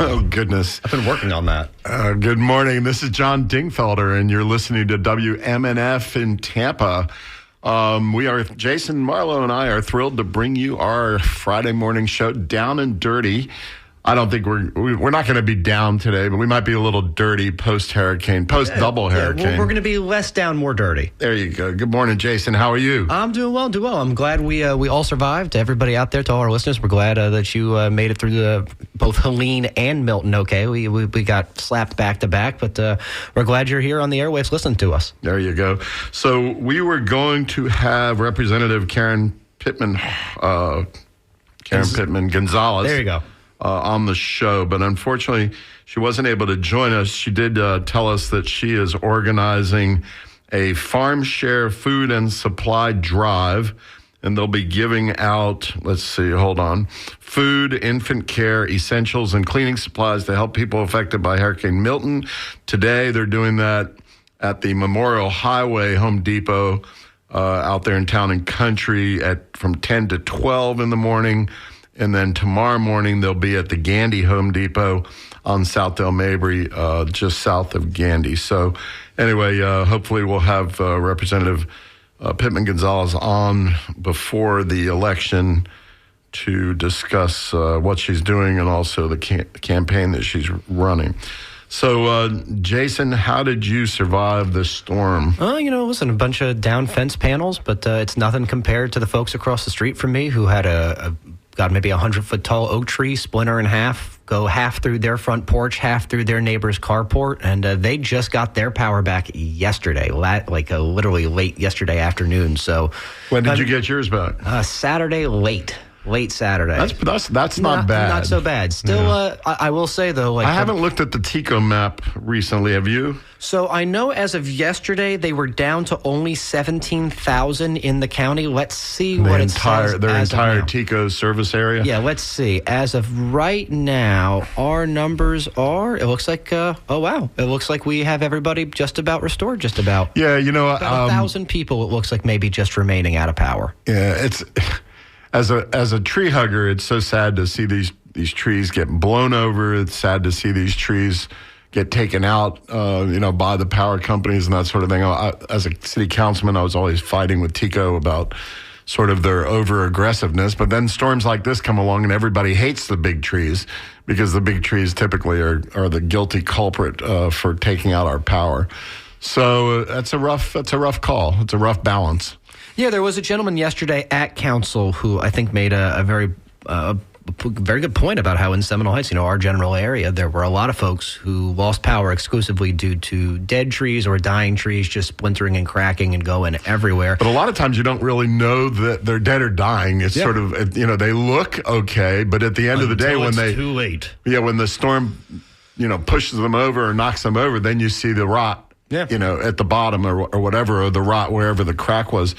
Oh, goodness. I've been working on that. Good morning. This is John Dingfelder, and you're listening to WMNF in Tampa. Jason Marlowe and I are thrilled to bring you our Friday morning show, Down and Dirty. I don't think we're not going to be down today, but we might be a little dirty post-hurricane, post-double hurricane. We're going to be less down, more dirty. There you go. Good morning, Jason. How are you? I'm doing well. I'm glad we all survived. To everybody out there, to all our listeners, we're glad that you made it through both Helene and Milton okay. We got slapped back to back, but we're glad you're here on the airwaves listening to us. There you go. So we were going to have Representative Karen Pittman Gonzalez. There you go. On the show, but unfortunately she wasn't able to join us. She did tell us that she is organizing a farm share food and supply drive, and they'll be giving out, food, infant care, essentials, and cleaning supplies to help people affected by Hurricane Milton. Today they're doing that at the Memorial Highway Home Depot out there in Town and Country from 10 to 12 in the morning. And then tomorrow morning, they'll be at the Gandy Home Depot on South Del Mabry, just south of Gandy. So anyway, hopefully we'll have Representative Pittman Gonzalez on before the election to discuss what she's doing and also the campaign that she's running. So, Jason, how did you survive this storm? Listen, a bunch of down fence panels, but it's nothing compared to the folks across the street from me who had maybe 100-foot tall oak tree splinter in half, go half through their front porch, half through their neighbor's carport, and they just got their power back yesterday, literally late yesterday afternoon. So, when did you get yours back? Saturday late Saturday. That's not bad. Not so bad. Still, yeah. I will say though, I haven't looked at the TECO map recently. Have you? So I know as of yesterday they were down to only 17,000 in the county. Let's see what it says. Their entire TECO service area. Yeah, let's see. As of right now, our numbers are. It looks like. Oh wow! It looks like we have everybody just about restored. Just about. Yeah, about 1,000 people. It looks like maybe just remaining out of power. Yeah, it's. As a tree hugger, it's so sad to see these trees get blown over. It's sad to see these trees get taken out, by the power companies and that sort of thing. As a city councilman, I was always fighting with TECO about sort of their over-aggressiveness. But then storms like this come along and everybody hates the big trees because the big trees typically are the guilty culprit for taking out our power. So that's a rough call. It's a rough balance. Yeah, there was a gentleman yesterday at council who I think made a very good point about how in Seminole Heights, our general area, there were a lot of folks who lost power exclusively due to dead trees or dying trees just splintering and cracking and going everywhere. But a lot of times you don't really know that they're dead or dying. It's sort of, they look okay, but at the end of the day, when too late. Yeah, when the storm, pushes them over or knocks them over, then you see the rot, at the bottom or whatever, or the rot wherever the crack was.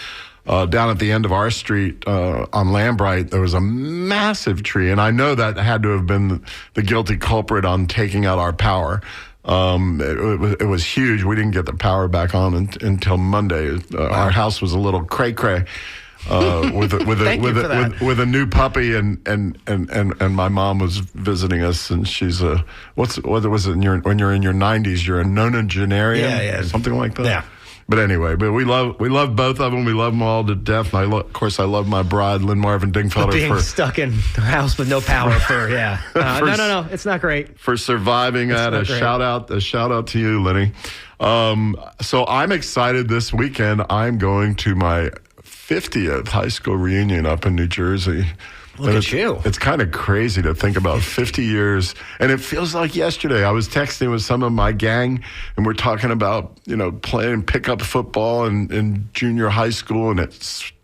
Down at the end of our street on Lambright, there was a massive tree, and I know that had to have been the guilty culprit on taking out our power. It was huge. We didn't get the power back on until Monday. Our house was a little cray-cray with a new puppy, and my mom was visiting us, and she's what was it when you're in your 90s? You're a nonagenarian, something like that. Yeah. But anyway, we love both of them. We love them all to death. And of course, I love my bride, Lynn Marvin Dingfelder, being stuck in a house with no power for no, it's not great for surviving that. A shout out to you, Lenny. So I'm excited this weekend. I'm going to my 50th high school reunion up in New Jersey. Look at you. It's kind of crazy to think about 50 years. And it feels like yesterday. I was texting with some of my gang, and we're talking about, playing pickup football in junior high school. And it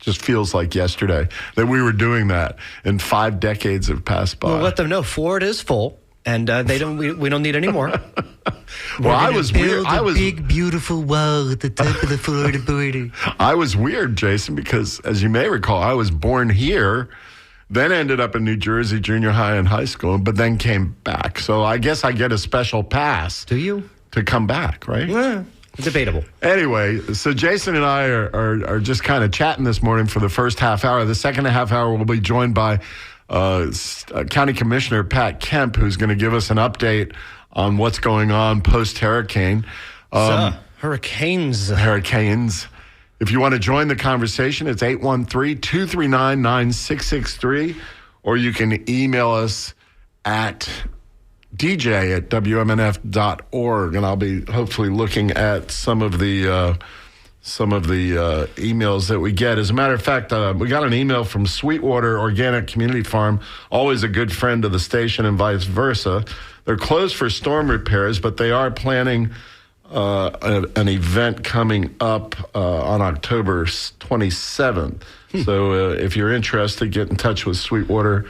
just feels like yesterday that we were doing that. And 5 decades have passed by. Well, let them know Florida is full. And they don't. We don't need any more. Well, I was weird. I was big, beautiful wall at the top of the Florida border. I was weird, Jason, because as you may recall, I was born here, then ended up in New Jersey, junior high and high school, but then came back. So I guess I get a special pass. Do you? To come back, right? Yeah. Debatable. Anyway, so Jason and I are just kind of chatting this morning for the first half hour. The second half hour, we'll be joined by County Commissioner Pat Kemp, who's going to give us an update on what's going on post-hurricane. Hurricanes. If you want to join the conversation, it's 813-239-9663, or you can email us at dj@wmnf.org, and I'll be hopefully looking at some of the emails that we get. As a matter of fact, we got an email from Sweetwater Organic Community Farm, always a good friend of the station and vice versa. They're closed for storm repairs, but they are planning an event coming up on October 27th. So if you're interested, get in touch with Sweetwater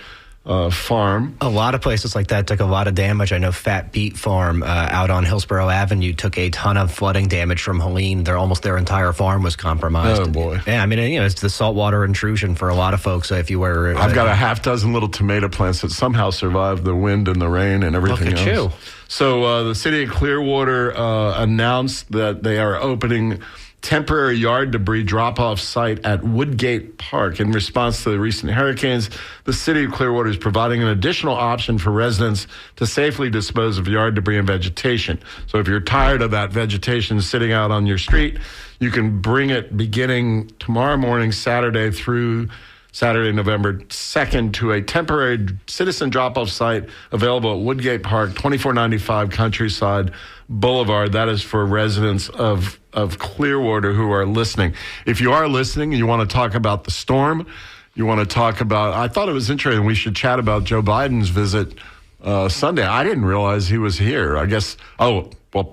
Farm. A lot of places like that took a lot of damage. I know Fat Beet Farm out on Hillsborough Avenue took a ton of flooding damage from Helene. Their entire farm was compromised. Oh, boy. Yeah, I mean, it's the saltwater intrusion for a lot of folks. If you were... I've got a half dozen little tomato plants that somehow survived the wind and the rain and everything else. Look at you. So the city of Clearwater announced that they are opening temporary yard debris drop-off site at Woodgate Park. In response to the recent hurricanes, the city of Clearwater is providing an additional option for residents to safely dispose of yard debris and vegetation. So if you're tired of that vegetation sitting out on your street, you can bring it beginning tomorrow morning, Saturday through Saturday, November 2nd, to a temporary citizen drop-off site available at Woodgate Park, 2495 Countryside Boulevard. That is for residents of Clearwater who are listening. If you are listening and you want to talk about the storm, you want to talk about, I thought it was interesting, we should chat about Joe Biden's visit Sunday. I didn't realize he was here. I guess,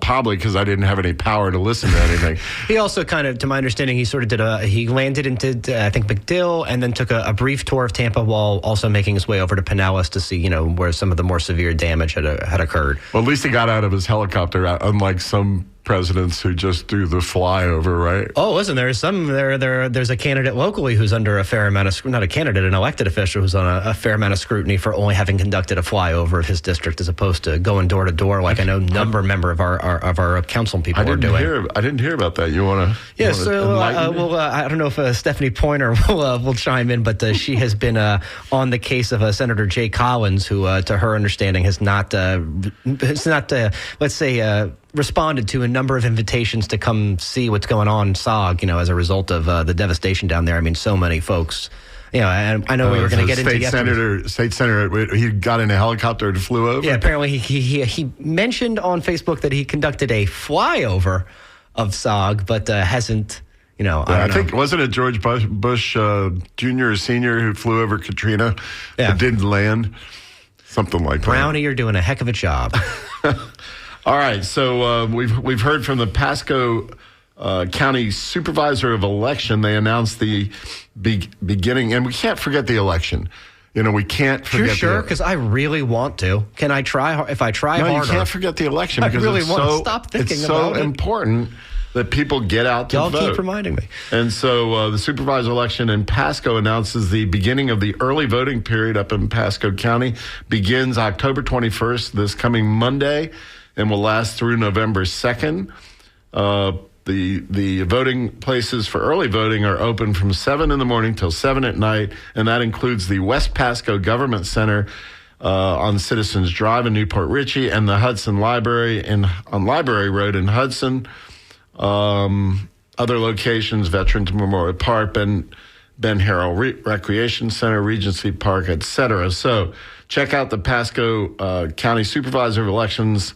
probably because I didn't have any power to listen to anything. He also kind of, to my understanding, he sort of he landed and did, I think, MacDill, and then took a brief tour of Tampa while also making his way over to Pinellas to see, where some of the more severe damage had occurred. Well, at least he got out of his helicopter, unlike some presidents who just do the flyover, right? Oh, listen, there's a candidate locally who's under a fair amount of, not a candidate, an elected official who's on a fair amount of scrutiny for only having conducted a flyover of his district as opposed to going door to door like I know member of our council people are doing. I didn't hear about that. You want to? Yeah, so I don't know if Stephanie Pointer will chime in, but she has been on the case of Senator Jay Collins, who, to her understanding, has not responded to a number of invitations to come see what's going on in SOG, as a result of the devastation down there. I mean, so many folks, and I know we were going to get into state senator, he got in a helicopter and flew over. Yeah, apparently he mentioned on Facebook that he conducted a flyover of SOG, but hasn't, I think, wasn't it George Bush Jr. or Sr. who flew over Katrina but didn't land? Something like that. Brownie, you're doing a heck of a job. All right, so we've heard from the Pasco County Supervisor of Election. They announced the beginning, and we can't forget the election. We can't forget. You're sure? Because I really want to. Can I try? If I try harder, you can't forget the election because I really want to stop thinking about it. It's so important that people get out to vote. Y'all keep reminding me. And so the supervisor election in Pasco announces the beginning of the early voting period up in Pasco County. Begins October 21st, this coming Monday, and will last through November 2nd. The voting places for early voting are open from 7 in the morning till 7 at night, and that includes the West Pasco Government Center on Citizens Drive in Newport Richey and the Hudson Library on Library Road in Hudson. Other locations, Veterans Memorial Park, Ben Harrell Recreation Center, Regency Park, etc. So check out the Pasco County Supervisor of Elections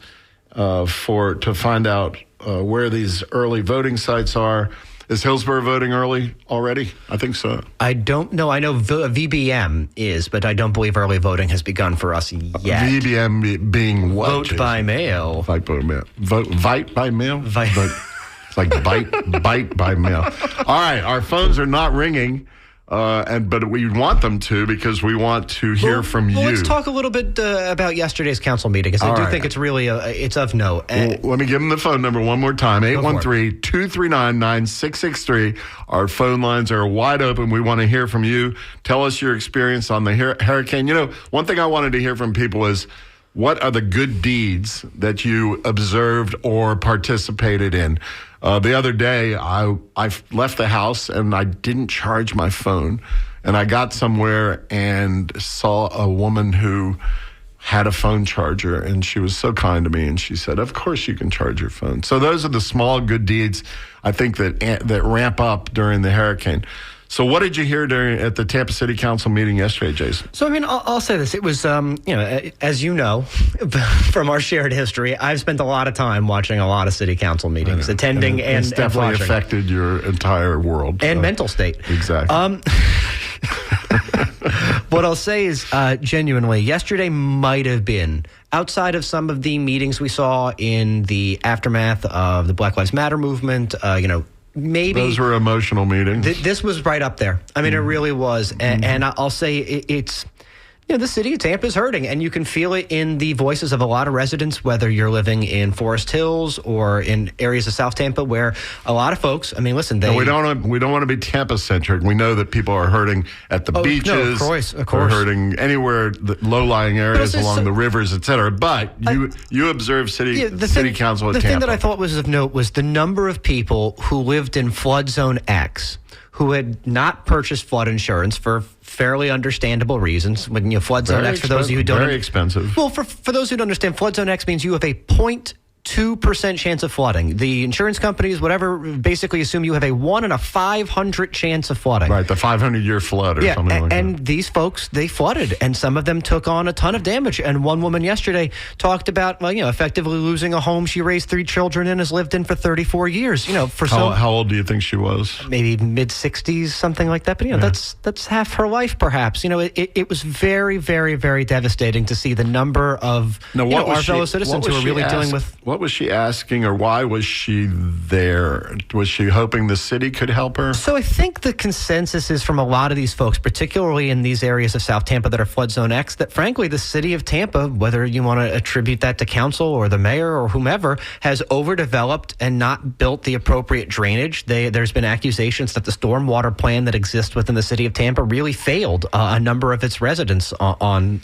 to find out where these early voting sites are. Is Hillsborough voting early already? I think so. I don't know. I know VBM is, but I don't believe early voting has begun for us yet. VBM being what? Vote Jason? by mail. Vote by mail. Vote by mail? It's like bite by mail. All right, our phones are not ringing. But we want them to because we want to hear from you. Let's talk a little bit about yesterday's council meeting because I do think it's really it's of note. Let me give them the phone number one more time: 813-239-9663. Our phone lines are wide open. We want to hear from you. Tell us your experience on the hurricane. One thing I wanted to hear from people is, what are the good deeds that you observed or participated in? The other day, I left the house and I didn't charge my phone. And I got somewhere and saw a woman who had a phone charger, and she was so kind to me, and she said, of course you can charge your phone. So those are the small good deeds, I think, that ramp up during the hurricane. So what did you hear at the Tampa City Council meeting yesterday, Jason? So, I mean, I'll say this. It was, as you know, from our shared history, I've spent a lot of time watching a lot of city council meetings, attending and it's definitely watching. affected your entire world. And mental state. Exactly. What I'll say is, genuinely, yesterday might have been, outside of some of the meetings we saw in the aftermath of the Black Lives Matter movement, maybe those were emotional meetings. This was right up there. I mean, it really was. And I'll say it's, the city of Tampa is hurting, and you can feel it in the voices of a lot of residents, whether you're living in Forest Hills or in areas of South Tampa, where a lot of folks, I mean, listen, we don't want to be Tampa-centric. We know that people are hurting at the beaches. No, of course. They're hurting anywhere, the low-lying areas along the rivers, et cetera. But you observe city council at Tampa. The thing that I thought was of note was the number of people who lived in flood zone X who had not purchased flood insurance for fairly understandable reasons. When flood zone X, for those of you who don't, very expensive. Well, for those who don't understand, flood zone X means you have a 0.2% chance of flooding. The insurance companies, whatever, basically assume you have a 1 in 500 chance of flooding. Right, the 500-year flood or something like that. And these folks, they flooded, and some of them took on a ton of damage. And one woman yesterday talked about, effectively losing a home she raised 3 children in, has lived in for 34 years. How old do you think she was? Maybe mid-60s, something like that. But that's half her life, perhaps. It was very, very, very devastating to see the number of our fellow citizens who are really dealing with. What was she asking, or why was she there? Was she hoping the city could help her? So I think the consensus is from a lot of these folks, particularly in these areas of South Tampa that are flood zone X, that frankly the city of Tampa, whether you want to attribute that to council or the mayor or whomever, has overdeveloped and not built the appropriate drainage. There's been accusations that the stormwater plan that exists within the city of Tampa really failed a number of its residents on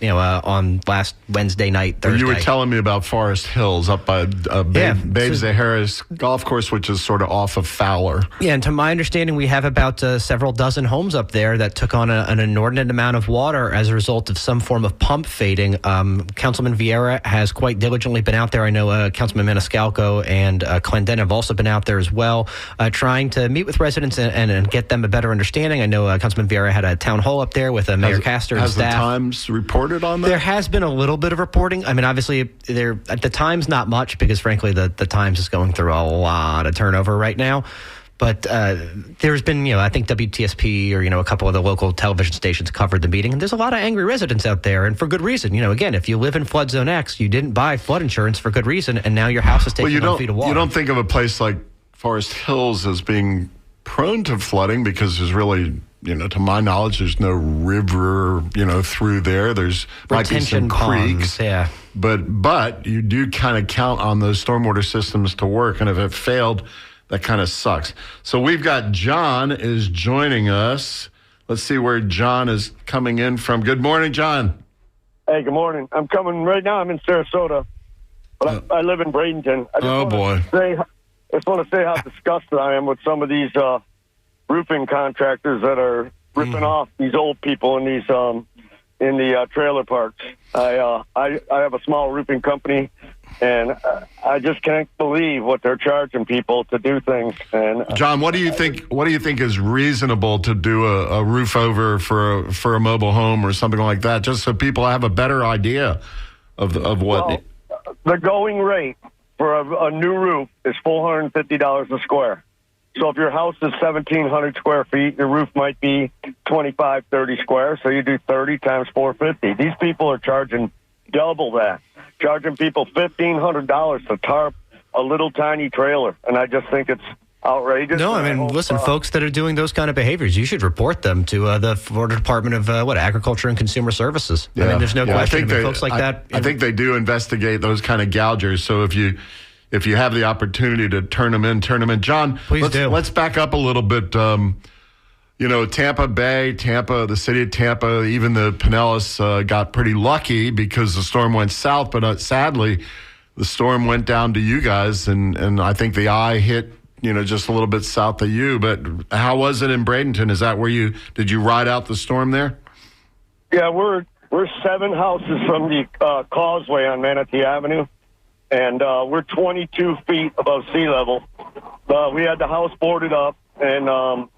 last Wednesday night, Thursday. You were telling me about Forest Hills up by Babe Harris golf course, which is sort of off of Fowler. Yeah, and to my understanding, we have about several dozen homes up there that took on an inordinate amount of water as a result of some form of pump fading. Councilman Vieira has quite diligently been out there. I know Councilman Maniscalco and Clendon have also been out there as well, trying to meet with residents and get them a better understanding. I know Councilman Vieira had a town hall up there with Mayor Castor and staff. Has the Times reported on that? There has been a little bit of reporting. I mean, obviously, at the Times, not much, because frankly, the Times is going through a lot of turnover right now. But there's been, I think WTSP or, a couple of the local television stations covered the meeting. And there's a lot of angry residents out there, and for good reason. Again, if you live in flood zone X, you didn't buy flood insurance for good reason, and now your house is taking 1 feet of water. You don't think of a place like Forest Hills as being prone to flooding, because there's really, to my knowledge, there's no river, through there. There's might be some creeks. Yeah. But you do kind of count on those stormwater systems to work, and if it failed, that kind of sucks. So we've got John is joining us. Let's see where John is coming in from. Good morning, John. Hey, good morning. I'm coming right now. I'm in Sarasota, but I live in Bradenton. I just want to say how disgusted I am with some of these roofing contractors that are ripping off these old people in these in the trailer parks. I have a small roofing company, and I just can't believe what they're charging people to do things. And John, what do you think? What do you think is reasonable to do a roof over for a mobile home or something like that, just so people have a better idea of what? Well, the going rate for a new roof is $450 a square. So if your house is 1,700 square feet, your roof might be 25, 30 square. So you do 30 times 450. These people are charging double that, charging people $1,500 to tarp a little tiny trailer. And I just think it's outrageous. No, I mean, listen, folks that are doing those kind of behaviors, you should report them to the Florida Department of Agriculture and Consumer Services. Yeah. I mean, there's no question. Folks like that. I think they do investigate those kind of gougers. So if you have the opportunity to turn them in. John, let's back up a little bit. Tampa Bay, the city of Tampa, even the Pinellas got pretty lucky because the storm went south, but sadly, the storm went down to you guys, and I think the eye hit just a little bit south of you. But how was it in Bradenton? Is that where did you ride out the storm there? Yeah, we're 7 houses from the causeway on Manatee Avenue, and we're 22 feet above sea level. We had the house boarded up, and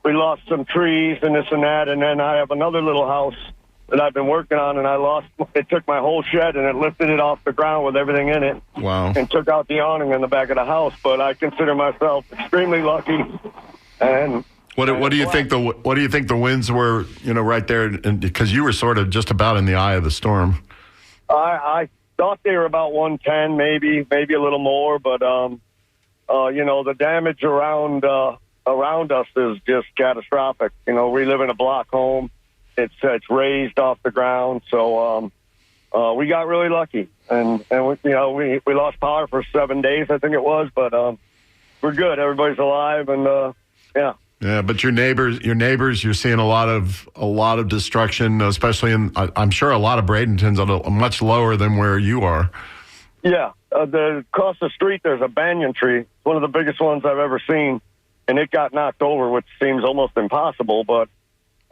we lost some trees and this and that, and then I have another little house that I've been working on, and it took my whole shed, and it lifted it off the ground with everything in it. Wow. And took out the awning in the back of the house, but I consider myself extremely lucky. And what do you think the winds were, right there, because you were sort of just about in the eye of the storm? I thought they were about 110, maybe a little more, but the damage around us is just catastrophic. We live in a block home. It's raised off the ground, so we got really lucky, and we lost power for 7 days, I think it was, but we're good. Everybody's alive, and yeah. Yeah, but your neighbors, you're seeing a lot of destruction, especially I'm sure a lot of Bradenton's much lower than where you are. Yeah, across the street there's a banyan tree, one of the biggest ones I've ever seen, and it got knocked over, which seems almost impossible, but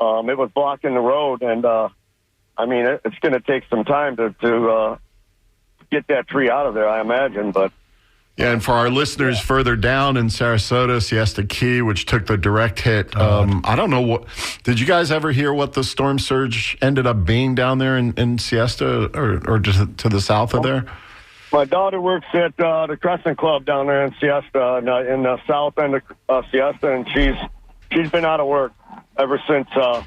it was blocking the road, and it's going to take some time to get that tree out of there, I imagine. But yeah, and for our listeners further down in Sarasota, Siesta Key, which took the direct hit, I don't know did you guys ever hear what the storm surge ended up being down there in Siesta or just to the south of there? My daughter works at the Crescent Club down there in Siesta, in the south end of Siesta, and she's been out of work ever since the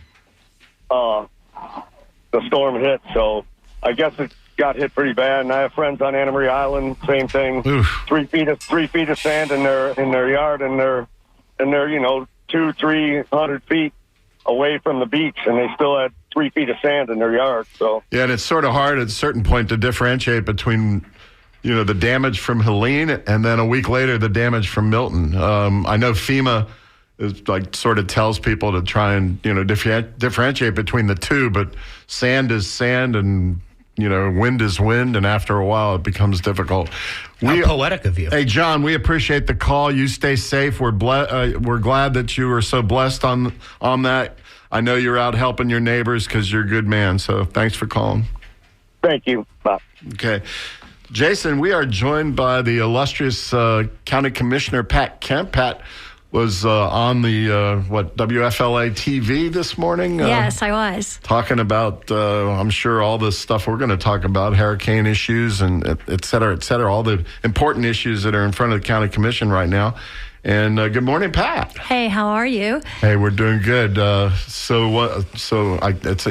storm hit. So I guess it got hit pretty bad. And I have friends on Anna Maria Island, same thing. Oof. 3 feet of sand in their yard, and they're 200-300 feet away from the beach, and they still had 3 feet of sand in their yard. So yeah, and it's sort of hard at a certain point to differentiate between the damage from Helene and then a week later the damage from Milton. I know FEMA is sort of tells people to try and differentiate between the two, but sand is sand and wind is wind, and after a while it becomes difficult. How poetic of you. Hey, John, we appreciate the call. You stay safe. We're glad that you were so blessed on that. I know you're out helping your neighbors because you're a good man, so thanks for calling. Thank you. Bye. Okay. Jason, we are joined by the illustrious County Commissioner Pat Kemp. Pat was on the WFLA TV this morning. Yes, I was. Talking about, I'm sure, all the stuff we're going to talk about, hurricane issues and et cetera, all the important issues that are in front of the County Commission right now. And good morning, Pat. Hey, how are you? Hey, we're doing good.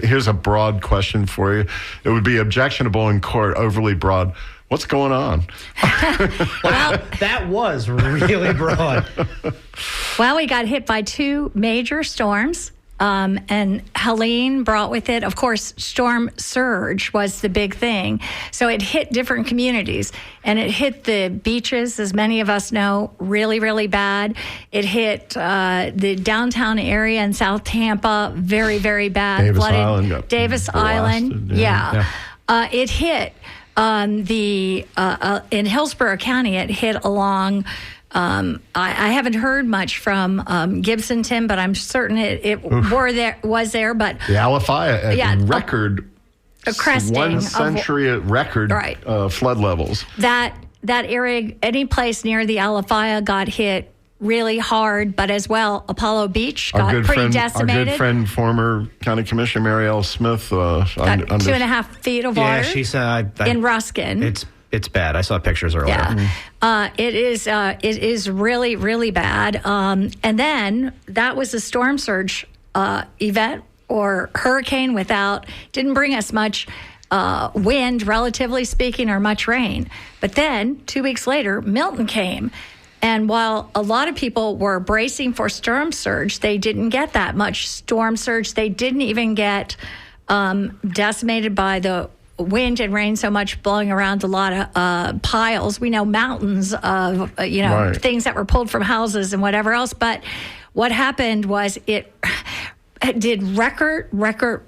Here's a broad question for you. It would be objectionable in court, overly broad. What's going on? Well, that was really broad. Well, we got hit by 2 major storms, and Helene brought with it, of course, storm surge was the big thing. So it hit different communities, and it hit the beaches, as many of us know, really, really bad. It hit the downtown area in South Tampa, very, very bad. Davis Flooded. Island. Davis Island, yeah. It hit in Hillsborough County. It hit along. I haven't heard much from Gibson, Tim, but I'm certain it was there. But the Alafaya record, a cresting 1 century record flood levels. That area, any place near the Alafaya, got hit really hard, but as well, Apollo Beach got pretty decimated. Our good friend, former County Commissioner Mary L. Smith, got 2.5 feet of water. Yeah, she said in Ruskin. It's bad. I saw pictures earlier. Yeah, it is really, really bad. And then that was a storm surge event or hurricane didn't bring us much wind, relatively speaking, or much rain. But then 2 weeks later, Milton came. And while a lot of people were bracing for storm surge, they didn't get that much storm surge. They didn't even get decimated by the wind and rain so much, blowing around a lot of piles. We know mountains of, things that were pulled from houses and whatever else. But what happened was it did record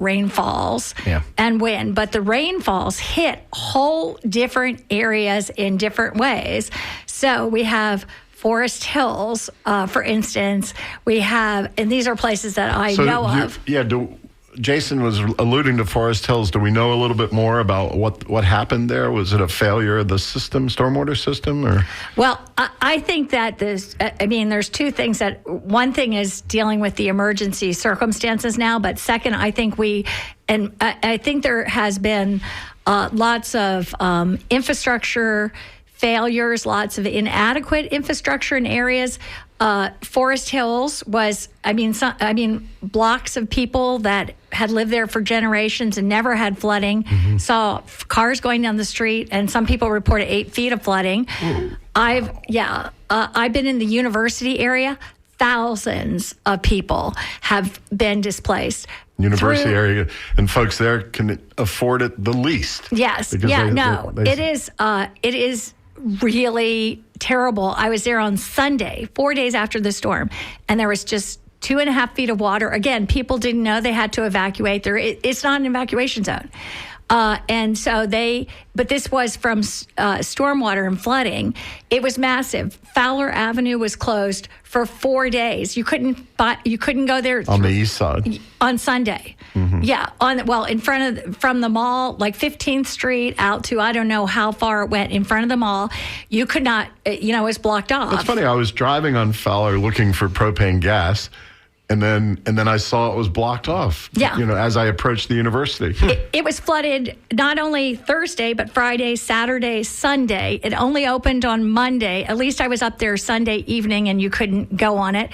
rainfalls and wind, but the rainfalls hit whole different areas in different ways. So we have Forest Hills, for instance, we have, and these are places that I know of. Yeah, Jason was alluding to Forest Hills. Do we know a little bit more about what happened there? Was it a failure of the system, stormwater system, or? Well, I think that there's two things. One thing is dealing with the emergency circumstances now, but second, I think I think there has been lots of infrastructure failures, lots of inadequate infrastructure in areas. Forest Hills was, blocks of people that had lived there for generations and never had flooding, saw cars going down the street, and some people reported 8 feet of flooding. I've been in the university area. Thousands of people have been displaced. University area, and folks there can afford it the least. Yes. It is really terrible. I was there on Sunday, 4 days after the storm, and there was just 2.5 feet of water. Again, people didn't know they had to evacuate. It's not an evacuation zone. But this was from stormwater and flooding. It was massive. Fowler Avenue was closed for 4 days. You couldn't go there on the east side on Sunday. Yeah, from the mall, like 15th Street out to I don't know how far it went in front of the mall. You could not. It was blocked off. It's funny. I was driving on Fowler looking for propane gas. And then I saw it was blocked off. Yeah. As I approached the university. It was flooded not only Thursday, but Friday, Saturday, Sunday. It only opened on Monday. At least I was up there Sunday evening and you couldn't go on it.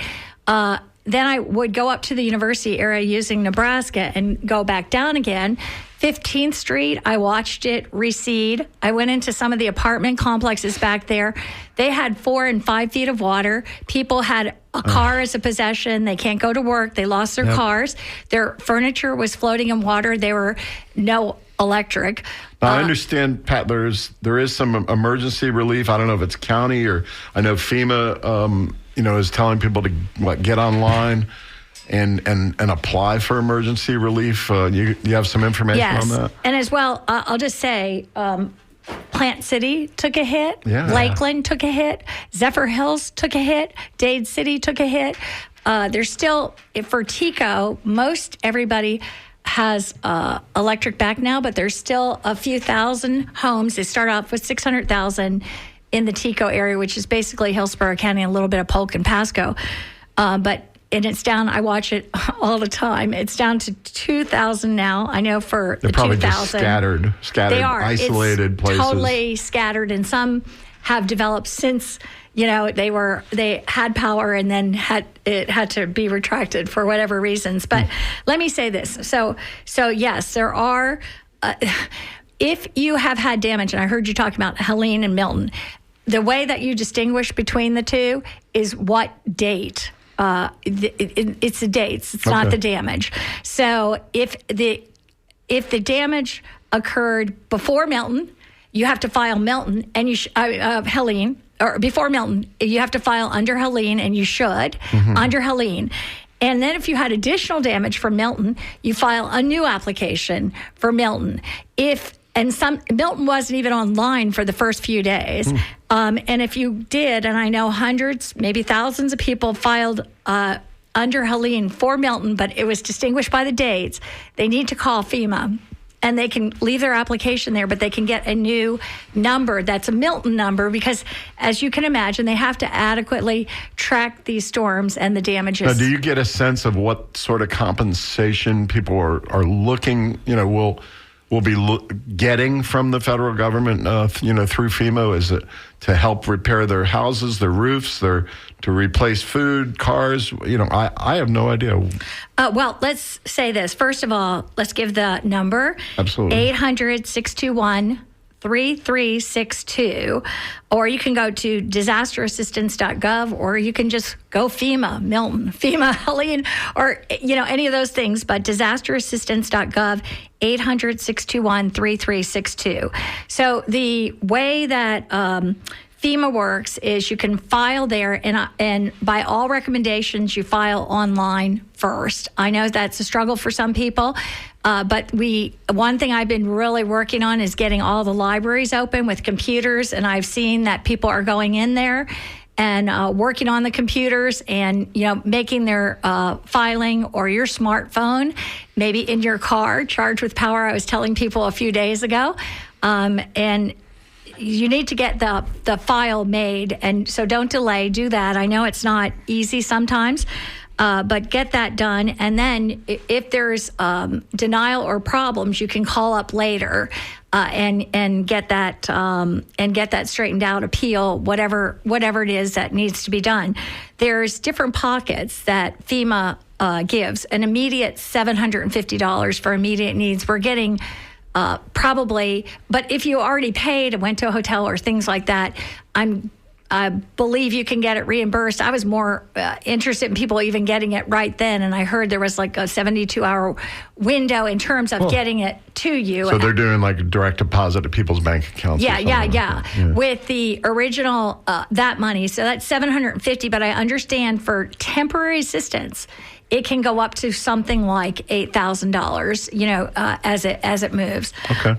Then I would go up to the university area using Nebraska and go back down again. 15th Street, I watched it recede. I went into some of the apartment complexes back there. They had 4 and 5 feet of water. People had a car as a possession. They can't go to work. They lost their cars. Their furniture was floating in water. There were no electric. I understand, Pat, there is some emergency relief. I don't know if it's county or I know FEMA, is telling people to get online and apply for emergency relief. You have some information on that? Yes, and as well, I'll just say Plant City took a hit. Yeah. Lakeland took a hit. Zephyr Hills took a hit. Dade City took a hit. There's still, for TECO, most everybody has electric back now, but there's still a few thousand homes. They start off with 600,000 in the TECO area, which is basically Hillsborough County and a little bit of Polk and Pasco. And it's down, I watch it all the time. It's down to 2,000 now. I know for They're the 2,000. Probably just scattered, they are. Isolated it's places. Totally scattered, and some have developed since, they had power and then it had to be retracted for whatever reasons. But let me say this. So yes, there are, if you have had damage, and I heard you talk about Helene and Milton, the way that you distinguish between the two is what date. It's the dates. It's not the damage. So if the damage occurred before Milton, you have to file Milton, and Helene, or before Milton, you have to file under Helene, and you should under Helene. And then if you had additional damage from Milton, you file a new application for Milton. Milton wasn't even online for the first few days. And if you did, and I know hundreds, maybe thousands of people filed under Helene for Milton, but it was distinguished by the dates, they need to call FEMA. And they can leave their application there, but they can get a new number that's a Milton number because, as you can imagine, they have to adequately track these storms and the damages. Now, do you get a sense of what sort of compensation people are looking, will be getting from the federal government, through FEMA? Is it to help repair their houses, their roofs, to replace food, cars? I have no idea. Well, let's say this. First of all, let's give the number. Absolutely. 800-621-3362. Or you can go to disasterassistance.gov, or you can just go FEMA, Milton, FEMA, Helene, or, any of those things. But disasterassistance.gov, 800-621-3362. So the way that FEMA works is you can file there, and by all recommendations, you file online first. I know that's a struggle for some people, but one thing I've been really working on is getting all the libraries open with computers, and I've seen that people are going in there and working on the computers and, making their filing or your smartphone, maybe in your car, charged with power. I was telling people a few days ago. And you need to get the file made. And so don't delay. Do that. I know it's not easy sometimes. But get that done, and then if there's denial or problems, you can call up later and get that straightened out. Appeal whatever it is that needs to be done. There's different pockets that FEMA gives. An immediate $750 for immediate needs. We're getting. Probably, but if you already paid and went to a hotel or things like that, I believe you can get it reimbursed. I was more interested in people even getting it right then, and I heard there was like a 72-hour window in terms of getting it to you. So they're doing like a direct deposit to people's bank accounts. Yeah. With the original that money, so that's $750. But I understand for temporary assistance, it can go up to something like $8,000, as it moves. Okay.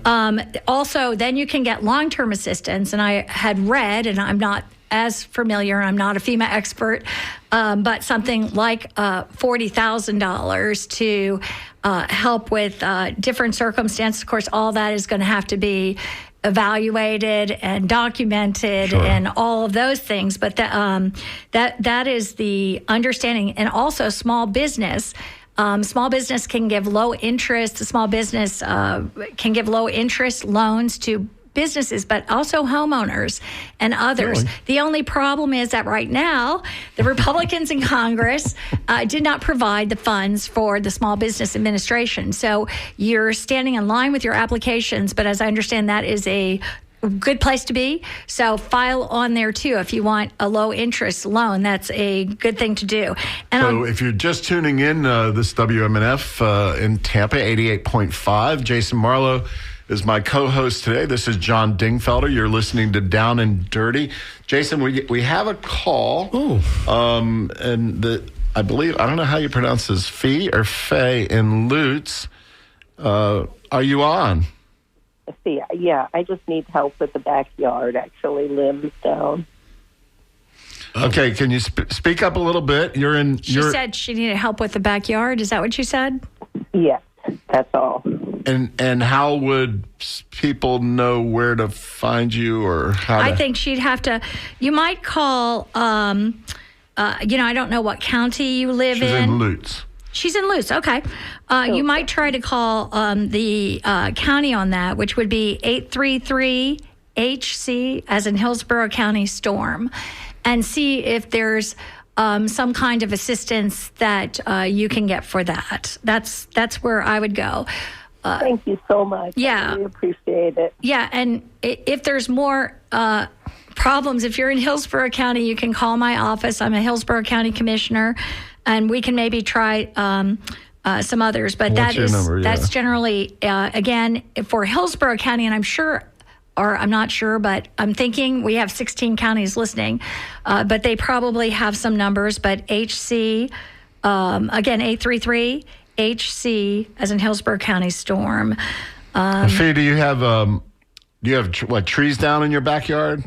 Also, then you can get long-term assistance, and I had read, and I'm not as familiar, I'm not a FEMA expert, but something like $40,000 to help with different circumstances. Of course, all that is going to have to be evaluated and documented and all of those things. But that is the understanding. And also small business. Small business can give low interest. Small business can give low interest loans to businesses, but also homeowners and others. Really? The only problem is that right now, the Republicans in Congress did not provide the funds for the Small Business Administration. So you're standing in line with your applications, but as I understand, that is a good place to be. So file on there too if you want a low interest loan. That's a good thing to do. And so if you're just tuning in, this WMNF in Tampa, 88.5, Jason Marlowe is my co-host today. This is John Dingfelder. You're listening to Down and Dirty. Jason, we have a call. And I believe, I don't know how you pronounce this, Fee or Faye in Lutz. Are you on? Yeah, I just need help with the backyard, actually, limbs down. Okay, can you speak up a little bit? She said she needed help with the backyard. Is that what you said? Yes, that's all. And how would people know where to find you or how to... I think she'd have to... You might call... I don't know what county you live in. She's in Lutz. She's in Lutz, okay. You might try to call the county on that, which would be 833-HC, as in Hillsborough County Storm, and see if there's some kind of assistance that you can get for that. That's where I would go. Thank you so much. Yeah. I really appreciate it. Yeah, and if there's more problems, if you're in Hillsborough County, you can call my office. I'm a Hillsborough County Commissioner, and we can maybe try some others. But that's generally, again, for Hillsborough County, and I'm not sure, but I'm thinking we have 16 counties listening, but they probably have some numbers. But HC, again, 833 HC, as in Hillsborough County Storm. Fee, do you have trees down in your backyard?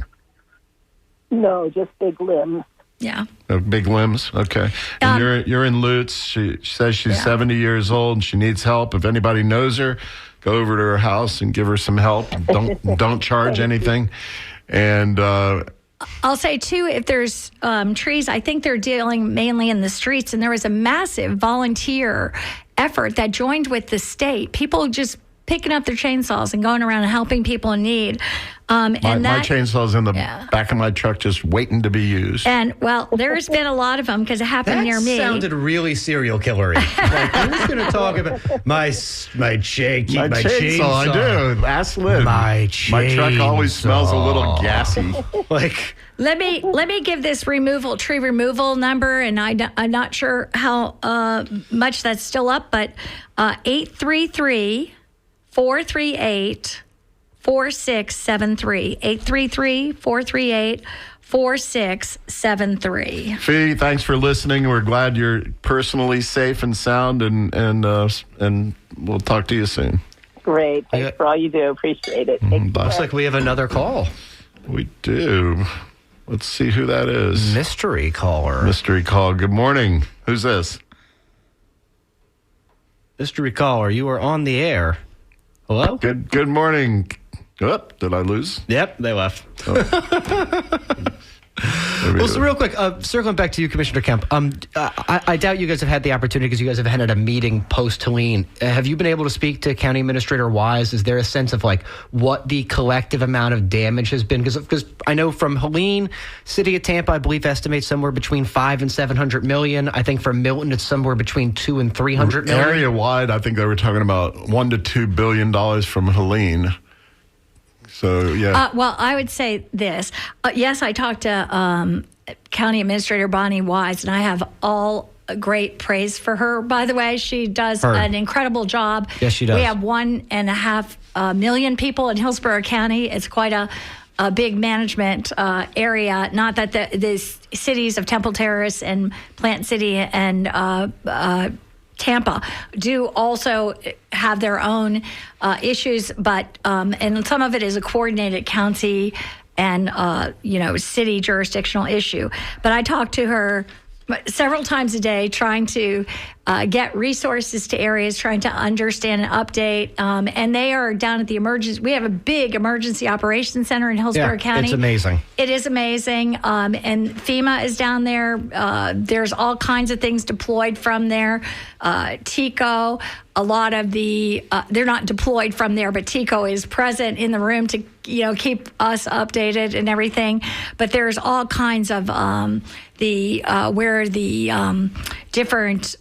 No, just big limbs. Yeah. Big limbs. Okay. And you're in Lutz. She says she's 70 years old and she needs help. If anybody knows her, go over to her house and give her some help. Don't charge anything. And I'll say too, if there's trees, I think they're dealing mainly in the streets, and there was a massive volunteer effort that joined with the state. People just picking up their chainsaws and going around and helping people in need. My chainsaw's in the back of my truck just waiting to be used. And, well, there's been a lot of them because it happened near me. That sounded really serial killer-y. Who's going to talk about my chainsaw? I do. Ask Lynn. My truck always smells a little gassy. Let me give this tree removal number, and I'm not sure how much that's still up, but 833-438-4673. 833-438-4673. Fee, thanks for listening. We're glad you're personally safe and sound, and we'll talk to you soon. Great. Thanks for all you do. Appreciate it. Looks like we have another call. We do. Let's see who that is. Mystery caller. Mystery call. Good morning. Who's this? Mystery caller, you are on the air. Hello? Good morning. Oh, did I lose? Yep, they left. Well, so real quick, circling back to you, Commissioner Kemp, I doubt you guys have had the opportunity because you guys have had a meeting post-Helene. Have you been able to speak to County Administrator Wise? Is there a sense of what the collective amount of damage has been? Because I know from Helene, City of Tampa, I believe, estimates somewhere between $500 and $700 million. I think for Milton, it's somewhere between $200 and $300 million. Area-wide, I think they were talking about $1 to $2 billion from Helene. So, yeah. Well, I would say this. Yes, I talked to County Administrator Bonnie Wise, and I have all great praise for her. By the way, she does an incredible job. Yes, she does. We have 1.5 million people in Hillsborough County. It's quite a big management area. Not that the cities of Temple Terrace and Plant City and Tampa do also have their own issues, but and some of it is a coordinated county and city jurisdictional issue. But I talked to her several times a day, trying to get resources to areas, trying to understand and update. And they are down at the emergency. We have a big emergency operations center in Hillsborough County. It's amazing. It is amazing. And FEMA is down there. There's all kinds of things deployed from there. TECO, a lot of they're not deployed from there, but TECO is present in the room to keep us updated and everything. But there's all kinds of where the different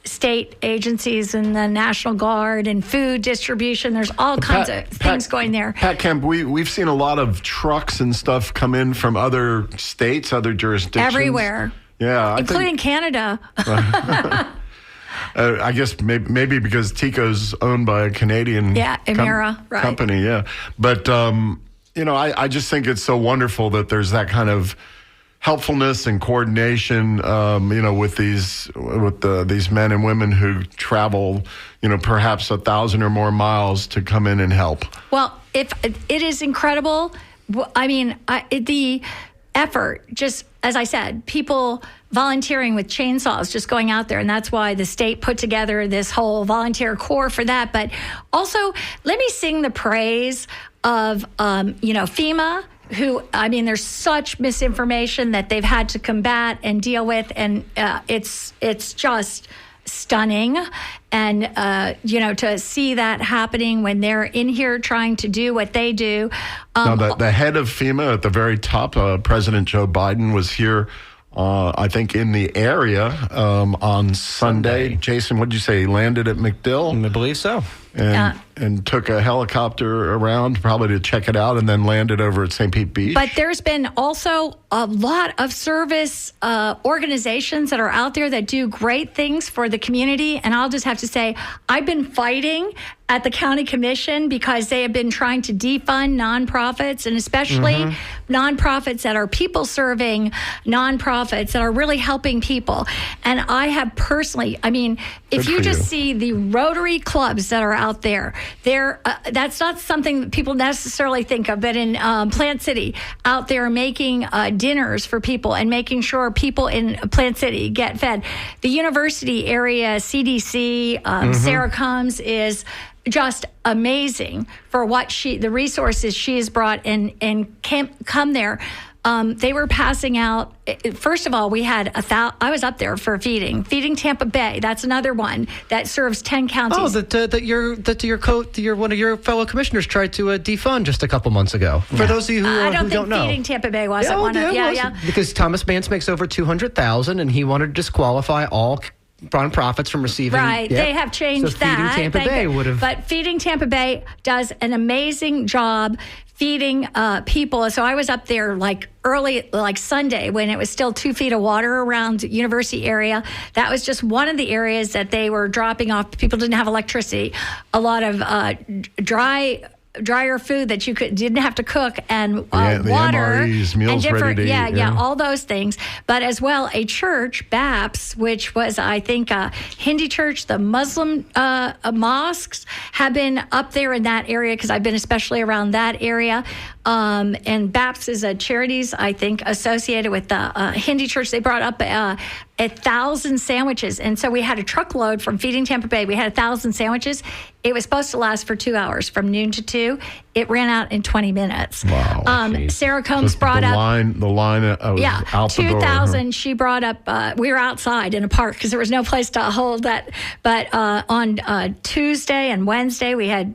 state agencies and the National Guard and food distribution. There's all kinds of things going there. Pat Kemp, we've seen a lot of trucks and stuff come in from other states, other jurisdictions. Everywhere. Yeah. Including Canada. I guess maybe because TECO's owned by a Canadian Emera, right. company. Yeah. But, I just think it's so wonderful that there's that kind of helpfulness and coordination, with these men and women who travel, perhaps 1,000 or more miles to come in and help. Well, if it is incredible. I mean, the effort, just as I said, people volunteering with chainsaws, just going out there, and that's why the state put together this whole volunteer corps for that. But also, let me sing the praise of FEMA. There's such misinformation that they've had to combat and deal with, and it's just stunning. And, to see that happening when they're in here trying to do what they do. Now, the head of FEMA at the very top, President Joe Biden, was here, I think, in the area on Sunday. Jason, what did you say? He landed at MacDill? I believe so. And took a helicopter around probably to check it out and then landed over at St. Pete Beach. But there's been also a lot of service organizations that are out there that do great things for the community. And I'll just have to say, I've been fighting at the county commission because they have been trying to defund nonprofits, and especially nonprofits that are people-serving nonprofits that are really helping people. And I have personally, if you just see the Rotary clubs that are out there, that's not something that people necessarily think of, but in Plant City, out there making dinners for people and making sure people in Plant City get fed. The university area CDC, Sarah Combs, is just amazing for the resources she has brought and come there. They were passing out. First of all, we had I was up there for Feeding Tampa Bay. That's another one that serves 10 counties. Oh, that your one of your fellow commissioners tried to defund just a couple months ago. For those of you who don't know, Feeding Tampa Bay wasn't one. Because Thomas Vance makes over $200,000, and he wanted to disqualify all nonprofits from receiving. Right, they have changed that. Feeding Tampa Bay would have. But Feeding Tampa Bay does an amazing job feeding people. So I was up there early, Sunday, when it was still 2 feet of water around the university area. That was just one of the areas that they were dropping off. People didn't have electricity. A lot of dry dryer food that you didn't have to cook, and the water, MREs, meals and different, ready to eat, all those things. But as well, a church, BAPS, which was, I think, a Hindi church, the Muslim mosques have been up there in that area, because I've been especially around that area. And BAPS is a charities, I think, associated with the Hindi church. They brought up 1,000 sandwiches. And so we had a truckload from Feeding Tampa Bay. We had 1,000 sandwiches. It was supposed to last for 2 hours, from noon to 2. It ran out in 20 minutes. Wow. Sarah Combs brought up the line out 2,000. She brought up, we were outside in a park because there was no place to hold that. But on Tuesday and Wednesday, we had,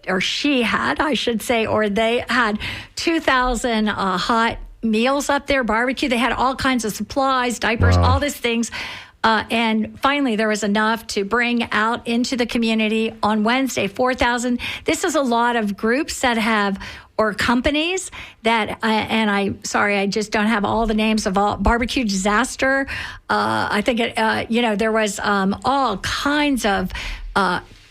or she had, I should say, or they had 2,000 hot meals up there, barbecue. They had all kinds of supplies, diapers, all these things. And finally, there was enough to bring out into the community on Wednesday, 4,000. This is a lot of groups that have, or companies that, and I just don't have all the names of all. Barbecue Disaster. I think there was all kinds of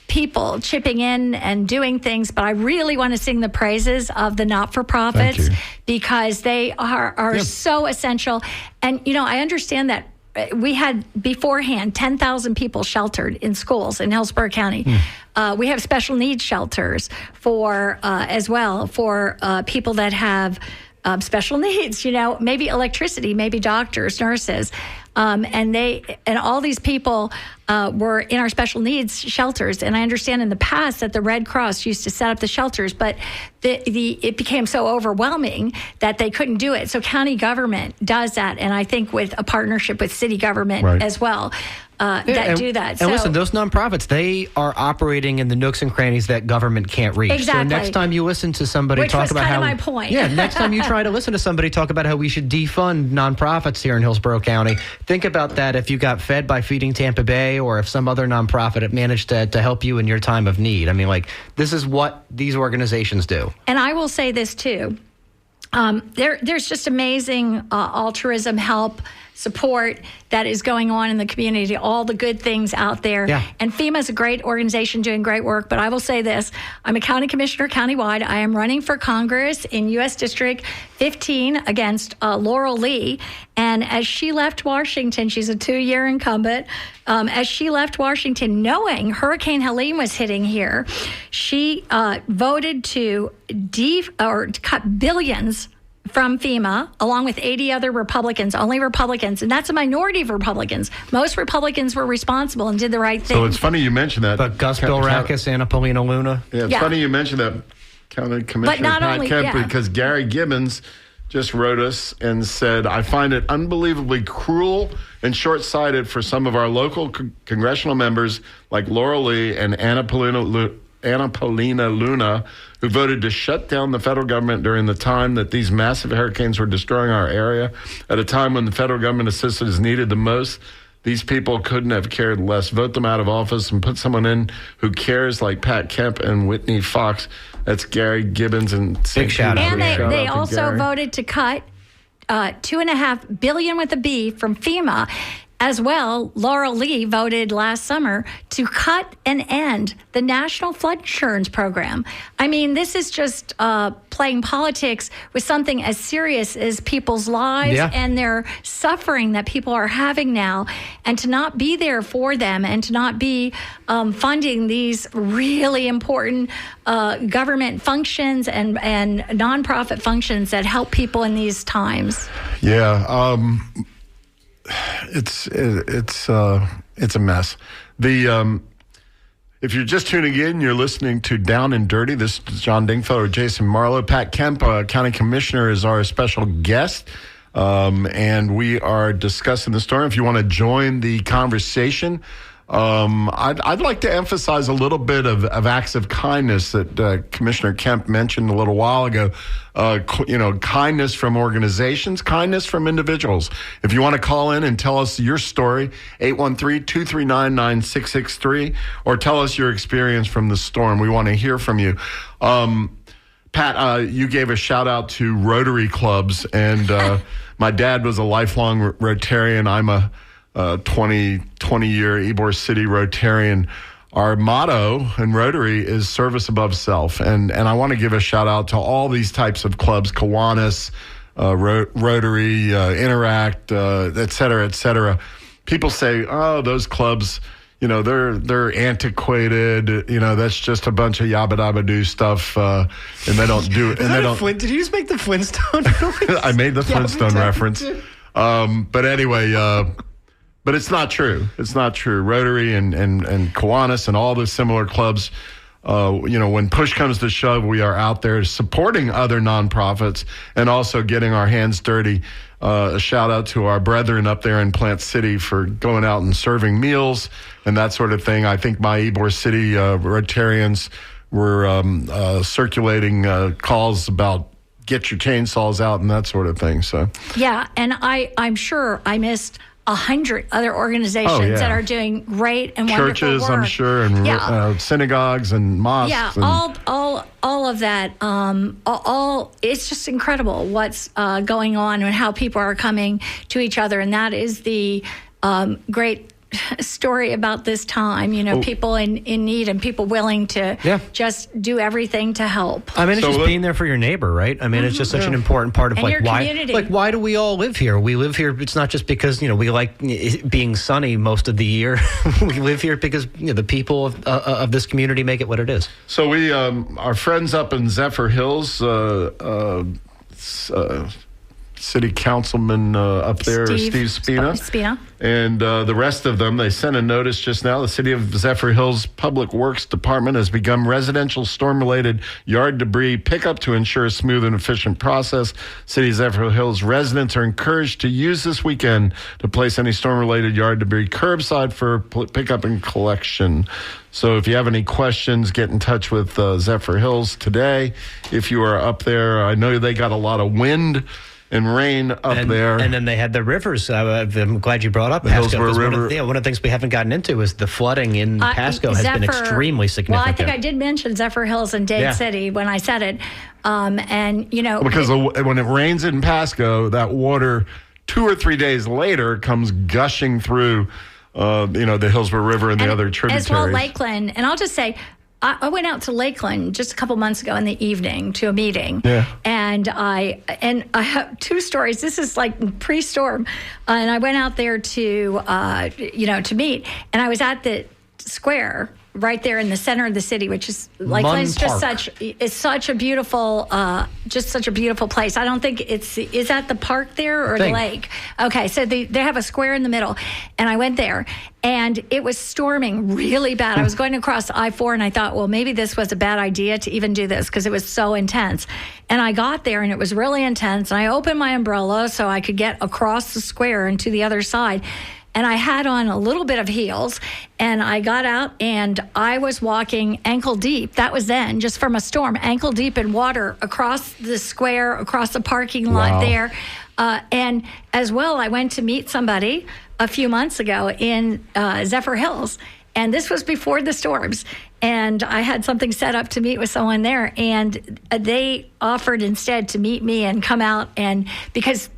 people chipping in and doing things, but I really want to sing the praises of the not-for-profits, because they are so essential. And, I understand that we had beforehand 10,000 people sheltered in schools in Hillsborough County. We have special needs shelters as well for people that have special needs, maybe electricity, maybe doctors, nurses. And all these people were in our special needs shelters. And I understand in the past that the Red Cross used to set up the shelters, but it became so overwhelming that they couldn't do it. So county government does that, and I think with a partnership with city government as well. Do that. And listen, those nonprofits, they are operating in the nooks and crannies that government can't reach. Exactly. So next time you listen to somebody talk about how... my point. Yeah, next time you try to listen to somebody talk about how we should defund nonprofits here in Hillsborough County, think about that if you got fed by Feeding Tampa Bay, or if some other nonprofit had managed to help you in your time of need. I mean, this is what these organizations do. And I will say this, too. There's just amazing altruism, help, support that is going on in the community, all the good things out there. Yeah. And FEMA is a great organization doing great work, but I will say this. I'm a county commissioner countywide. I am running for Congress in U.S. District 15 against Laurel Lee. And as she left Washington, she's a 2-year incumbent, as she left Washington knowing Hurricane Helene was hitting here, she voted to cut billions from FEMA, along with 80 other Republicans, only Republicans, and that's a minority of Republicans. Most Republicans were responsible and did the right thing. So it's funny you mentioned that. But Gus Bilrakis, Anna Paulina Luna. Yeah, it's funny you mentioned that, County Commissioner Pat Kemp, because Gary Gibbons just wrote us and said, I find it unbelievably cruel and short-sighted for some of our local congressional members like Laurel Lee and Anna Paulina Luna, who voted to shut down the federal government during the time that these massive hurricanes were destroying our area, at a time when the federal government assistance is needed the most. These people couldn't have cared less. Vote them out of office and put someone in who cares, like Pat Kemp and Whitney Fox. That's Gary Gibbons and big shout out. And they also voted to cut $2.5 billion with a B from FEMA. As well, Laurel Lee voted last summer to cut and end the National Flood Insurance Program. I mean, this is just playing politics with something as serious as people's lives and their suffering that people are having now, and to not be there for them and to not be funding these really important government functions and nonprofit functions that help people in these times. Yeah. It's a mess. If you're just tuning in, you're listening to Down and Dirty. This is John Dingfellow or Jason Marlowe. Pat Kemp, County Commissioner, is our special guest, and we are discussing the storm. If you want to join the conversation, I'd like to emphasize a little bit of acts of kindness that Commissioner Kemp mentioned a little while ago. Kindness from organizations, kindness from individuals. If you want to call in and tell us your story, 813-239-9663, or tell us your experience from the storm. We want to hear from you. Pat, you gave a shout out to Rotary clubs, and my dad was a lifelong Rotarian. I'm a 20-year Ybor City Rotarian. our motto in Rotary is service above self. And I want to give a shout out to all these types of clubs, Kiwanis, Rotary, Interact, et cetera, et cetera. People say, oh, those clubs, they're antiquated. That's just a bunch of yabba dabba do stuff, and they don't do it. And they don't. Did you just make the Flintstone? I made the Flintstone reference. But anyway, but it's not true. It's not true. Rotary and Kiwanis and all the similar clubs. When push comes to shove, we are out there supporting other nonprofits and also getting our hands dirty. A shout out to our brethren up there in Plant City for going out and serving meals and that sort of thing. I think my Ybor City Rotarians were circulating calls about get your chainsaws out and that sort of thing. So yeah, and I'm sure I missed 100 other organizations that are doing great and churches, wonderful work. I'm sure, and synagogues and mosques. Yeah, all of that. It's just incredible what's going on and how people are coming to each other, and that is the great story about this time. People in need and people willing to just do everything to help. I mean, it's just being there for your neighbor, right? I mean, it's just such an important part of and your why. Community. Why do we all live here? We live here. It's not just because we like being sunny most of the year. We live here because the people of this community make it what it is. So we, our friends up in Zephyr Hills. City Councilman up there, Steve Spina. And the rest of them, they sent a notice just now. The City of Zephyr Hills Public Works Department has begun residential storm-related yard debris pickup to ensure a smooth and efficient process. City of Zephyr Hills residents are encouraged to use this weekend to place any storm-related yard debris curbside for pickup and collection. So if you have any questions, get in touch with Zephyr Hills today. If you are up there, I know they got a lot of wind and rain up there. And then they had the rivers. I'm glad you brought up Pasco. One of the things we haven't gotten into is the flooding in Pasco has been extremely significant. Well, I think I did mention Zephyr Hills and Dade City when I said it. Because when it rains in Pasco, that water 2 or 3 days later comes gushing through the Hillsborough River and the other tributaries. As well, Lakeland. And I'll just say, I went out to Lakeland just a couple months ago in the evening to a meeting. Yeah. And I have 2 stories. This is like pre-storm. And I went out there to meet. And I was at the square right there in the center of the city, which is Lakeland's just such a beautiful place. I don't think is that the park there or the lake? Okay, so they have a square in the middle, and I went there, and it was storming really bad. I was going across I-4, and I thought, well, maybe this was a bad idea to even do this because it was so intense. And I got there, and it was really intense, and I opened my umbrella so I could get across the square and to the other side. And I had on a little bit of heels, and I got out, and I was walking ankle deep. That was then, just from a storm, ankle deep in water across the square, across the parking lot there. And as well, I went to meet somebody a few months ago in Zephyr Hills, and this was before the storms. And I had something set up to meet with someone there, and they offered instead to meet me and come out and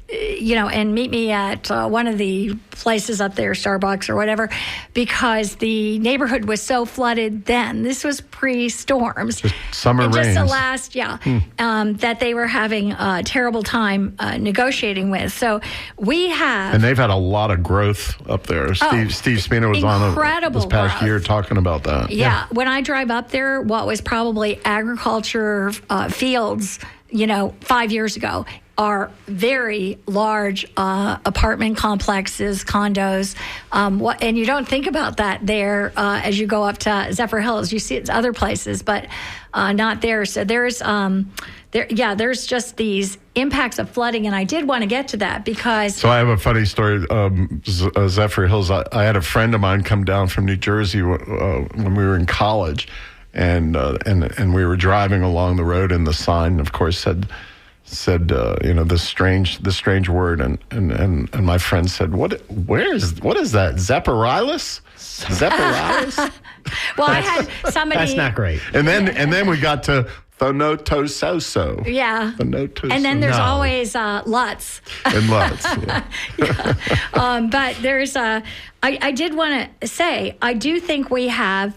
meet me at one of the places up there, Starbucks or whatever, because the neighborhood was so flooded then. This was pre-storms. Just summer rains. Just the last, that they were having a terrible time negotiating with. So we have... And they've had a lot of growth up there. Steve Spina was on this past year talking about that. Yeah. When I drive up there, what was probably agriculture fields, 5 years ago, are very large apartment complexes, condos, and you don't think about that there as you go up to Zephyr Hills. You see it in other places, but not there. So there's just these impacts of flooding, and I did want to get to that because... So I have a funny story. Zephyr Hills, I had a friend of mine come down from New Jersey when we were in college, and we were driving along the road, and the sign, of course, said this strange word, and my friend said, what is that, Zephyrilus? Well, I had somebody... That's not great. And then we got to Thanotososo. Yeah. And then there's always Lutz. And Lutz, yeah. But there's I did want to say, I do think we have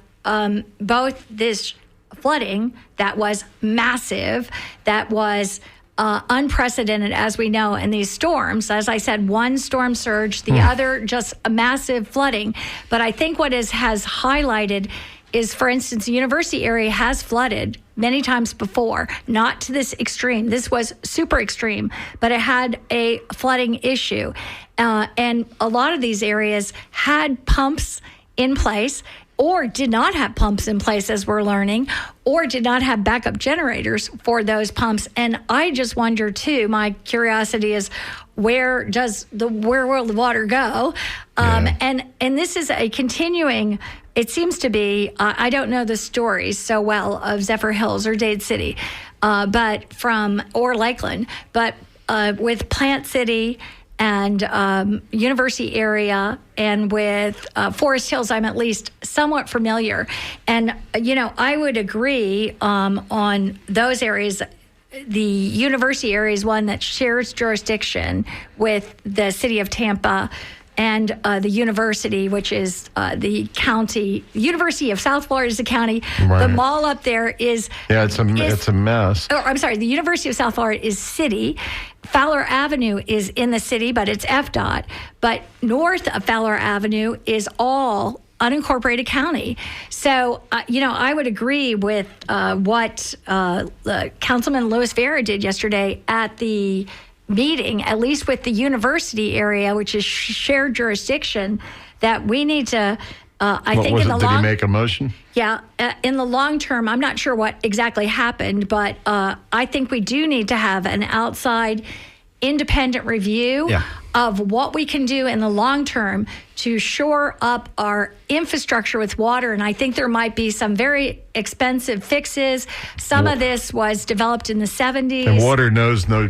both this flooding that was massive, that was unprecedented, as we know, in these storms. As I said, one storm surge, the other just a massive flooding. But I think what has highlighted is, for instance, the university area has flooded many times before, not to this extreme. This was super extreme, but it had a flooding issue. And a lot of these areas had pumps in place, or did not have pumps in place, as we're learning, or did not have backup generators for those pumps. And I just wonder, too, my curiosity is, where will the water go? And this is a continuing, it seems to be, I don't know the stories so well of Zephyr Hills or Dade City, or Lakeland, but with Plant City and University area, and with Forest Hills, I'm at least somewhat familiar. And, I would agree on those areas. The university area is one that shares jurisdiction with the city of Tampa and the university, which is the county. University of South Florida is the county. Right. The mall up there is... Yeah, it's a mess. Oh, I'm sorry. The University of South Florida is city. Fowler Avenue is in the city, but it's FDOT. But north of Fowler Avenue is all unincorporated county. So, I would agree with what Councilman Louis Vera did yesterday at the meeting, at least with the university area, which is shared jurisdiction, that we need to, did he make a motion? Yeah. In the long term, I'm not sure what exactly happened, but I think we do need to have an outside independent review of what we can do in the long term to shore up our infrastructure with water. And I think there might be some very expensive fixes. Some of this was developed in the 70s. And water knows no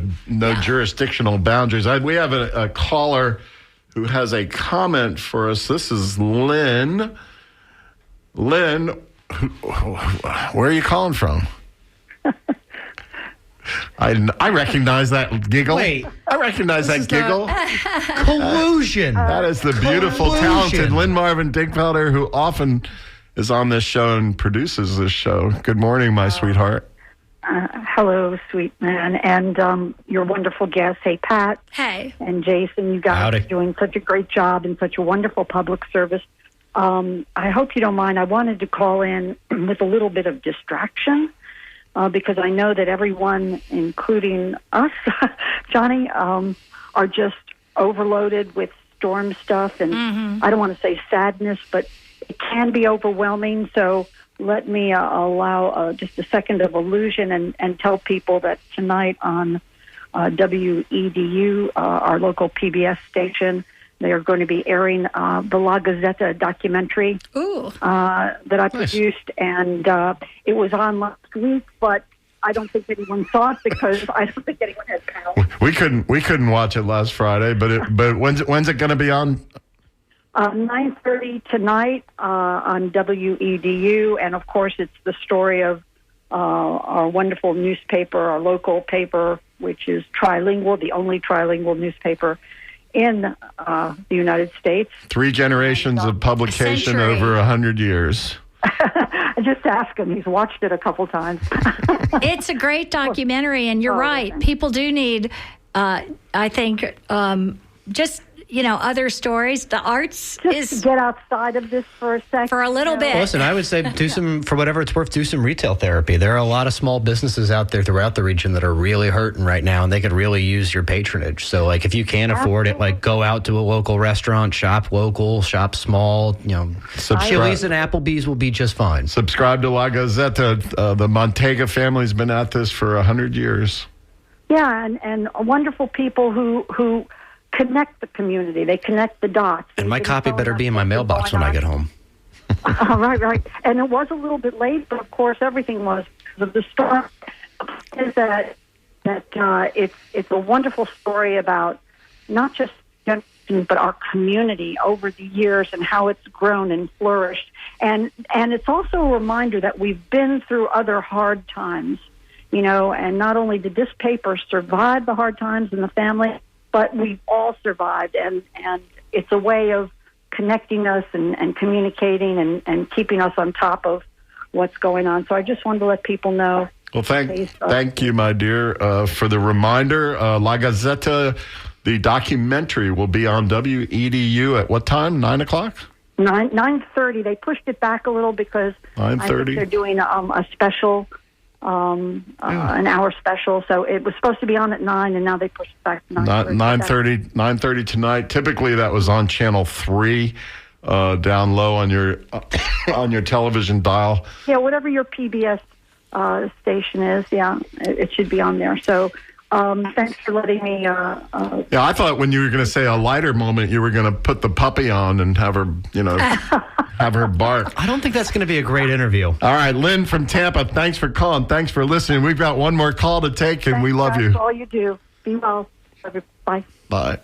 jurisdictional boundaries. We have a caller who has a comment for us. This is Lynn. Lynn, where are you calling from? I recognize that giggle. Wait. I recognize that giggle. Collusion. That is the beautiful, talented Lynn Marvin Dinkfelder, who often is on this show and produces this show. Good morning, my sweetheart. Hello, sweet man, and your wonderful guests. Hey, Pat. Hey. And Jason, you guys are doing such a great job and such a wonderful public service. I hope you don't mind. I wanted to call in with a little bit of distraction. Because I know that everyone, including us, Johnny, are just overloaded with storm stuff. And I don't want to say sadness, but it can be overwhelming. So let me allow just a second of illusion and tell people that tonight on WEDU, our local PBS station, they are going to be airing the La Gazzetta documentary that I produced. And it was on last week, but I don't think anyone saw it because I don't think anyone had panel. We couldn't watch it last Friday, but when's it going to be on? 9:30 tonight on WEDU. And, of course, it's the story of our wonderful newspaper, our local paper, which is trilingual, the only trilingual newspaper in the United States. 3 generations of publication over 100 years. Just ask him. He's watched it a couple times. It's a great documentary, and you're right. People do need, I think, just other stories. The arts just to get outside of this for a second. For a little bit. Listen, I would say for whatever it's worth, do some retail therapy. There are a lot of small businesses out there throughout the region that are really hurting right now, and they could really use your patronage. So, if you can't afford it, go out to a local restaurant, shop local, shop small. Chili's and Applebee's will be just fine. Subscribe to La Gazzetta. The Montega family's been at this for 100 years. Yeah, and wonderful people who connect the community. They connect the dots. And my copy better be in my mailbox when I get home. Right. And it was a little bit late, but of course everything was because of the storm. Is that it's a wonderful story about not just generations, but our community over the years and how it's grown and flourished. And it's also a reminder that we've been through other hard times, and not only did this paper survive the hard times in the family, but we've all survived, and it's a way of connecting us and communicating and keeping us on top of what's going on. So I just wanted to let people know. Well, thank you, my dear, for the reminder. La Gazzetta, the documentary, will be on WEDU at what time? 9 o'clock? 9:30. They pushed it back a little because I think they're doing a special, an hour special. So it was supposed to be on at 9, and now they pushed it back to 9:30. 9:30 tonight. Typically, that was on Channel 3, down low on your television dial. Yeah, whatever your PBS station is, it should be on there. So thanks for letting me. Yeah, I thought when you were going to say a lighter moment, you were going to put the puppy on and have her, have her bark. I don't think that's going to be a great interview. All right, Lynn from Tampa, thanks for calling. Thanks for listening. We've got one more call to take, and we love you. That's all you do. Be well. Bye. Bye.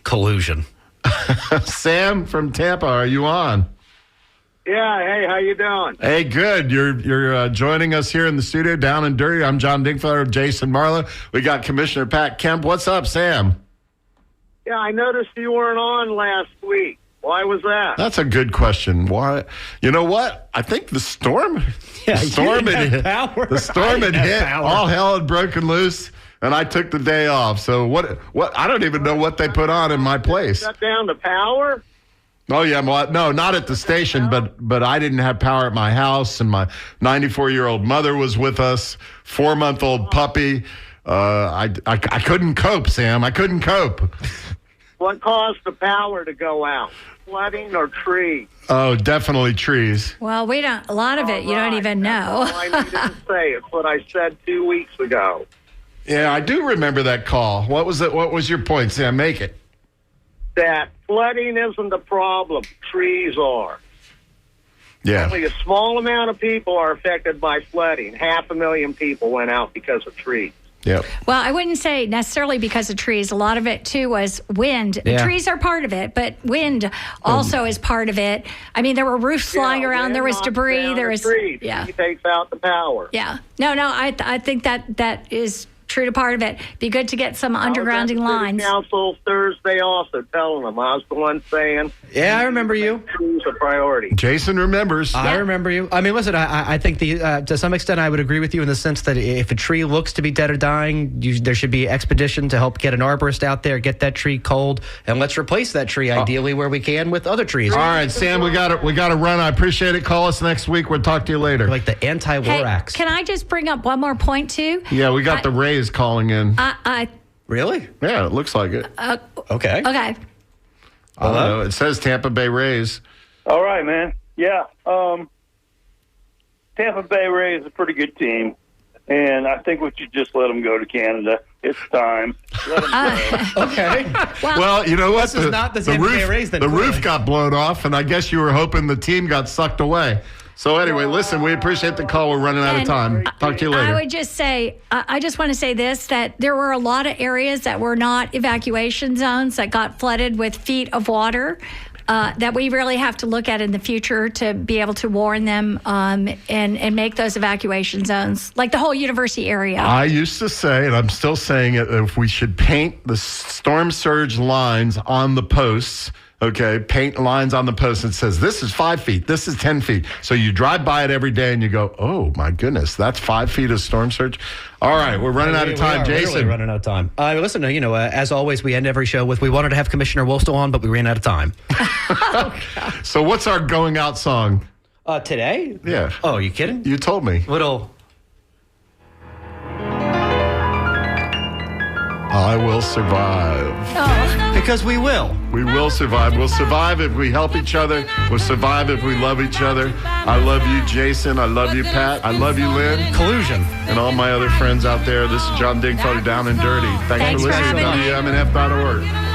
Collusion. Sam from Tampa, are you on? Yeah, hey, how you doing? Hey, good. You're joining us here in the studio down and dirty. I'm John Dinkfelder, Jason Marlowe. We got Commissioner Pat Kemp. What's up, Sam? Yeah, I noticed you weren't on last week. Why was that? That's a good question. Why? You know what? I think the storm. Yeah, the storm had hit. Power. The storm had hit. Power. All hell had broken loose, and I took the day off. So what? I don't even know what they put on in my place. Shut down the power? Oh, yeah. Well, no, not at the station, but I didn't have power at my house, and my 94-year-old mother was with us, 4-month-old puppy. I couldn't cope, Sam. I couldn't cope. What caused the power to go out? Flooding or trees? Oh, definitely trees. Well, we don't. A lot of it you don't even know. That's all I needed to say. It's what I said 2 weeks ago. Yeah, I do remember that call. What was it? What was your point, Sam? Make it. That flooding isn't the problem. Trees are. Yeah. Only a small amount of people are affected by flooding. 500,000 people went out because of trees. Yep. Well, I wouldn't say necessarily because of trees. A lot of it, too, was wind. Yeah. Trees are part of it, but wind also is part of it. I mean, there were roofs flying around. There was debris. There was trees. Yeah. He takes out the power. Yeah. No. I think that is true to part of it. Be good to get some undergrounding lines. Council Thursday also telling them. I was the one saying. Yeah, I remember you. Trees a priority. Jason remembers. I remember you. I mean, listen, I think to some extent I would agree with you in the sense that if a tree looks to be dead or dying, there should be expedition to help get an arborist out there, get that tree cold, and let's replace that tree ideally where we can with other trees. All right, Sam, we got to run. I appreciate it. Call us next week. We'll talk to you later. Like the anti-Lorax. Hey, can I just bring up one more point, too? Yeah, we got the Rays calling in. Really? Yeah, it looks like it. Okay. Okay. I don't know. It says Tampa Bay Rays. All right, man. Yeah. Tampa Bay Rays is a pretty good team, and I think we should just let them go to Canada. It's time. Let them go. Okay. Well, you know what? This is not the Tampa Bay Rays then, the clearly. roof got blown off, and I guess you were hoping the team got sucked away. So anyway, listen, we appreciate the call. We're running out of time. Talk to you later. I would just say, I just want to say this, that there were a lot of areas that were not evacuation zones that got flooded with feet of water that we really have to look at in the future to be able to warn them and make those evacuation zones, like the whole university area. I used to say, and I'm still saying it, if we should paint the storm surge lines on the posts. Okay, paint lines on the post that says this is 5 feet, this is 10 feet. So you drive by it every day and you go, oh my goodness, that's 5 feet of storm surge. All right, we're running out of time, Jason. Really running out of time. Listen, as always, we end every show with we wanted to have Commissioner Wolstow on, but we ran out of time. So what's our going out song? Today? Yeah. Oh, you kidding? You told me. Little. I will survive. Oh. Because we will. We will survive. We'll survive if we help each other. We'll survive if we love each other. I love you, Jason. I love you, Pat. I love you, Lynn. Collusion. And all my other friends out there. This is John Dinkfelder, Down and Dirty. Thanks for listening to WMNF.org.